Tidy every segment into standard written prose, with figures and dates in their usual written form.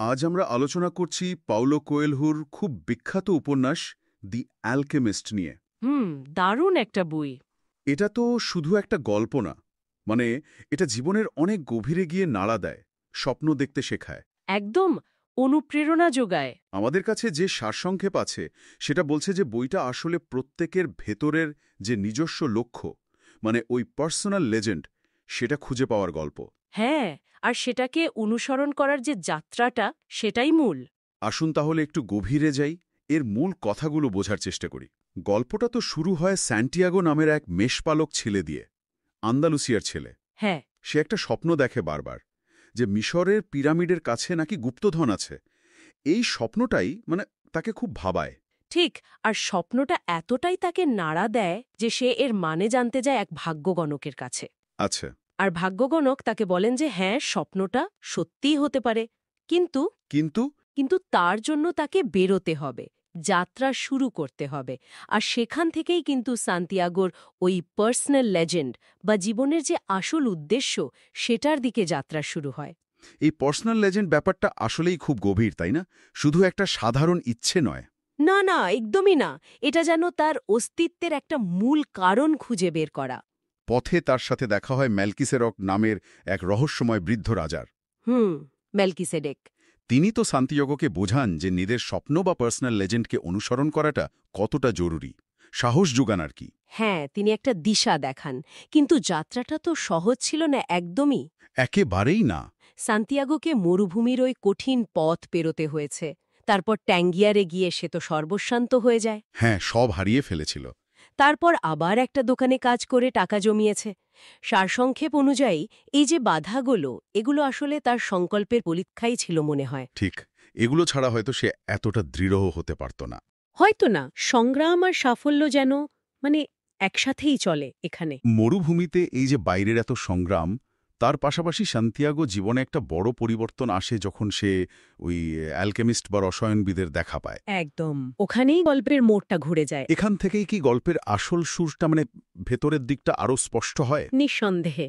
আজ আমরা আলোচনা করছি পাওলো কোয়েলহুর খুব বিখ্যাত উপন্যাস দি অ্যালকেমিস্ট নিয়ে। দারুণ একটা বই। এটা তো শুধু একটা গল্প না, মানে এটা জীবনের অনেক গভীরে গিয়ে নাড়া দেয়, স্বপ্ন দেখতে শেখায়। একদম অনুপ্রেরণা যোগায়। আমাদের কাছে যে সারসংক্ষেপ আছে সেটা বলছে যে বইটা আসলে প্রত্যেকের ভেতরের যে নিজস্ব লক্ষ্য, মানে ওই পার্সোনাল লেজেন্ড, সেটা খুঁজে পাওয়ার গল্প। হ্যাঁ, আর সেটাকে অনুসরণ করার যে যাত্রাটা, সেটাই মূল। আসুন তাহলে একটু গভীরে যাই, এর মূল কথাগুলো বোঝার চেষ্টা করি। গল্পটা তো শুরু হয় স্যান্টিয়াগো নামের এক মেষপালক ছেলে দিয়ে, আন্দালুসিয়ার ছেলে। হ্যাঁ, সে একটা স্বপ্ন দেখে বারবার, যে মিশরের পিরামিডের কাছে নাকি গুপ্তধন আছে। এই স্বপ্নটাই মানে তাকে খুব ভাবায়। ঠিক। আর স্বপ্নটা এতটাই তাকে নাড়া দেয় যে সে এর মানে জানতে যায় এক ভাগ্যগণকের কাছে। আচ্ছা। আর ভাগ্যগণক তাকে বলেন যে হ্যাঁ, স্বপ্নটা সত্যিই হতে পারে, কিন্তু কিন্তু কিন্তু তার জন্য তাকে বেরোতে হবে, যাত্রা শুরু করতে হবে। আর সেখান থেকেই কিন্তু সান্তিয়াগোর ওই পার্সোনাল লেজেন্ড বা জীবনের যে আসল উদ্দেশ্য, সেটার দিকে যাত্রা শুরু হয়। এই পার্সোনাল লেজেন্ড ব্যাপারটা আসলেই খুব গভীর, তাই না? শুধু একটা সাধারণ ইচ্ছে নয়। না না, একদমই না। এটা যেন তার অস্তিত্বের একটা মূল কারণ খুঁজে বের করা। পথে তার সাথে দেখা হয় মেলকিসেরক নামের এক রহস্যময় বৃদ্ধ রাজার। মেলকিসেডেক। তিনি তো সান্তিয়াগোকে বোঝান যে নিজের স্বপ্ন বা পার্সোনাল লেজেন্ডকে অনুসরণ করাটা কতটা জরুরি, সাহস যোগান আর কি। হ্যাঁ, তিনি একটা দিশা দেখান, কিন্তু যাত্রাটা তো সহজ ছিল না একদমই। একেবারেই না। সান্তিয়াগোকে মরুভূমির ওই কঠিন পথ পেরোতে হয়েছে। তারপর ট্যাঙ্গিয়ারে গিয়ে সে তো সর্বস্বান্ত হয়ে যায়। হ্যাঁ, সব হারিয়ে ফেলেছিল। তারপর আবার একটা দোকানে কাজ করে টাকা জমিয়েছে। সারসংক্ষেপ অনুযায়ী এই যে বাধাগুলো, এগুলো আসলে তার সংকল্পের পরীক্ষাই ছিল মনে হয়। ঠিক, এগুলো ছাড়া হয়তো সে এতটা দৃঢ় হতে পারত না। হয়তো না, সংগ্রাম আর সাফল্য যেন মানে একসাথেই চলে এখানে। মরুভূমিতে এই যে বাইরের এত সংগ্রাম, তার পাশাপাশি সান্তিয়াগো জীবনে একটা বড় পরিবর্তন আসে যখন সে ওই অ্যালকেমিস্ট বা রসায়নবিদের দেখা পায়। একদম ওখানেই গল্পের মোড়টা ঘুরে যায়। এখান থেকেই কি গল্পের আসল সুরটা, মানে ভেতরের দিকটা আরও স্পষ্ট হয়? নিঃসন্দেহে।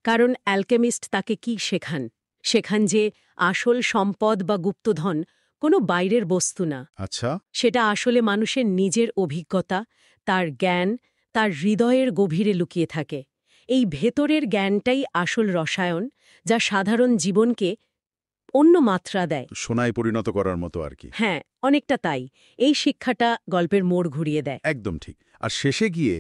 কারণ অ্যালকেমিস্ট তাকে কি শেখান? শেখান যে আসল সম্পদ বা গুপ্তধন কোনো বাইরের বস্তু না। আচ্ছা। সেটা আসলে মানুষের নিজের অভিজ্ঞতা, তার জ্ঞান, তার হৃদয়ের গভীরে লুকিয়ে থাকে। এই ভেতরের জ্ঞানটাই আসল রসায়ন, যা সাধারণ জীবনকে অন্য মাত্রা দেয়। সোনায় পরিণত করার মতো আর কি। হ্যাঁ, অনেকটা তাই। এই শিক্ষাটা গল্পের মোড় ঘুরিয়ে দেয়। একদম ঠিক। আর শেষে গিয়ে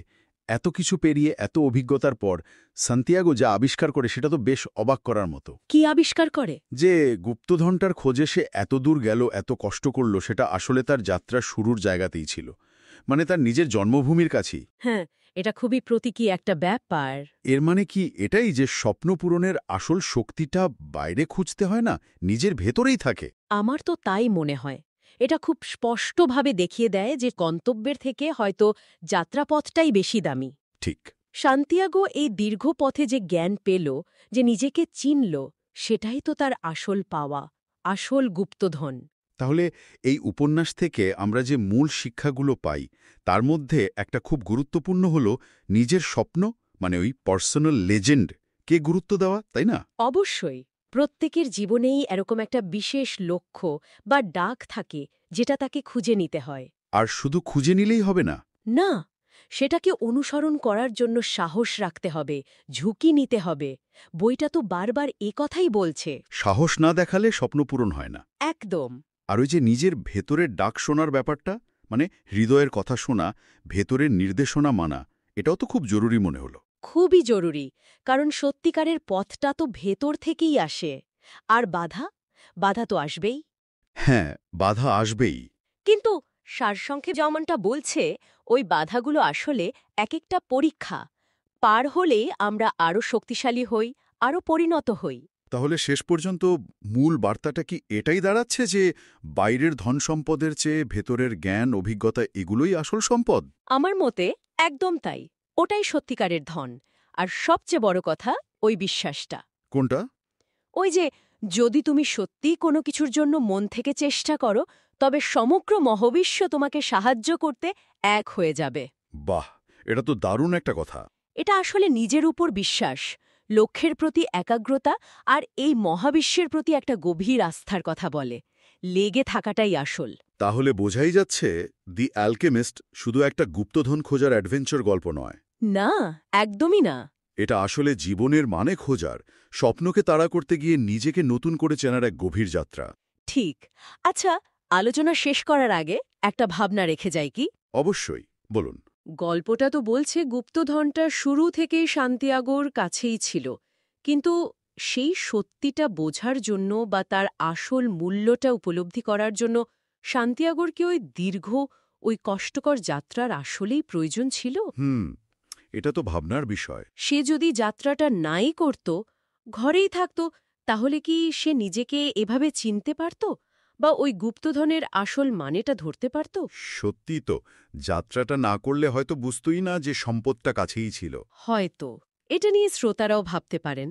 এত কিছু পেরিয়ে এত অভিজ্ঞতার পর সান্তিয়াগো যা আবিষ্কার করে সেটা তো বেশ অবাক করার মতো। কি আবিষ্কার করে? যে গুপ্তধনটার খোঁজে সে এত দূর গেল, এত কষ্ট করল, সেটা আসলে তার যাত্রার শুরুর জায়গাতেই ছিল, মানে তার নিজের জন্মভূমির কাছেই। হ্যাঁ, এটা খুবই প্রতীকী একটা ব্যাপার। এর মানে কি এটাই যে স্বপ্ন পূরণের আসল শক্তিটা বাইরে খুঁজতে হয় না, নিজের ভেতরেই থাকে? আমার তো তাই মনে হয়। এটা খুব স্পষ্টভাবে দেখিয়ে দেয় যে গন্তব্যের থেকে হয়তো যাত্রাপথটাই বেশি দামি। ঠিক। সান্তিয়াগো এই দীর্ঘ পথে যে জ্ঞান পেল, যে নিজেকে চিনল, সেটাই তো তার আসল পাওয়া, আসল গুপ্তধন। তাহলে এই উপন্যাস থেকে আমরা যে মূল শিক্ষাগুলো পাই, তার মধ্যে একটা খুব গুরুত্বপূর্ণ হলো নিজের স্বপ্ন, মানে ওই পার্সোনাল লেজেন্ড কে গুরুত্ব দেওয়া, তাই না? অবশ্যই। প্রত্যেকের জীবনেই এরকম একটা বিশেষ লক্ষ্য বা ডাক থাকে, যেটা তাকে খুঁজে নিতে হয়। আর শুধু খুঁজে নিলেই হবে না। না, সেটাকে অনুসরণ করার জন্য সাহস রাখতে হবে, ঝুঁকি নিতে হবে। বইটা তো বারবার কথাই বলছে। সাহস না দেখালে স্বপ্ন পূরণ হয় না। একদম। আর ওই যে নিজের ভেতরের ডাক শোনার ব্যাপারটা, মানে হৃদয়ের কথা শোনা, ভেতরের নির্দেশনা মানা, এটাও তো খুব জরুরি মনে হলো। খুবই জরুরি, কারণ সত্যিকারের পথটা তো ভেতর থেকেই আসে। আর বাধা, বাধা তো আসবেই। হ্যাঁ, বাধা আসবেই। কিন্তু সারসংক্ষেপ যেমনটা বলছে, ওই বাধাগুলো আসলে এক একটা পরীক্ষা। পার হলেই আমরা আরও শক্তিশালী হই, আরও পরিণত হই। তাহলে শেষ পর্যন্ত মূল বার্তাটা কি এটাই দাঁড়াচ্ছে যে বাইরের ধন সম্পদের চেয়ে ভেতরের জ্ঞান, অভিজ্ঞতা, এগুলোই আসল সম্পদ? আমার মতে একদম তাই। ওটাই সত্যিকারের ধন। আর সবচেয়ে বড় কথা, ওই বিশ্বাসটা। কোনটা? ওই যে, যদি তুমি সত্যিই কোনো কিছুর জন্য মন থেকে চেষ্টা করো, তবে সমগ্র মহাবিশ্ব তোমাকে সাহায্য করতে এক হয়ে যাবে। বাহ, এটা তো দারুণ একটা কথা। এটা আসলে নিজের উপর বিশ্বাস। লক্ষ্যের প্রতি একাগ্রতা আর এই মহাবিশ্বের প্রতি একটা গভীর আস্থার কথা বলে। লেগে থাকাটাই আসল। তাহলে বোঝাই যাচ্ছে দি অ্যালকেমিস্ট শুধু একটা গুপ্তধন খোঁজার অ্যাডভেঞ্চার গল্প নয়। না, একদমই না। এটা আসলে জীবনের মানে খোঁজার, স্বপ্নকে তাড়া করতে গিয়ে নিজেকে নতুন করে চেনার এক গভীর যাত্রা। ঠিক। আচ্ছা, আলোচনা শেষ করার আগে একটা ভাবনা রেখে যাই কি? অবশ্যই, বলুন। গল্পটা তো বলছে গুপ্তধনটা শুরু থেকেই সান্তিয়াগোর কাছেই ছিল, কিন্তু সেই সত্যিটা বোঝার জন্য বা তার আসল মূল্যটা উপলব্ধি করার জন্য সান্তিয়াগোর কি ওই দীর্ঘ, ওই কষ্টকর যাত্রার আসলেই প্রয়োজন ছিল? এটা তো ভাবনার বিষয়। সে যদি যাত্রাটা নাই করত, ঘরেই থাকত, তাহলে কি সে নিজেকে এভাবে চিনতে পারত বা ওই গুপ্তধনের আসল মানেটা ধরতে পারত? সত্যি তো, যাত্রাটা না করলে হয়তো বুঝতই না যে সম্পদটা কাছেই ছিল। হয়তো। এটা নিয়ে শ্রোতারাও ভাবতে পারেন।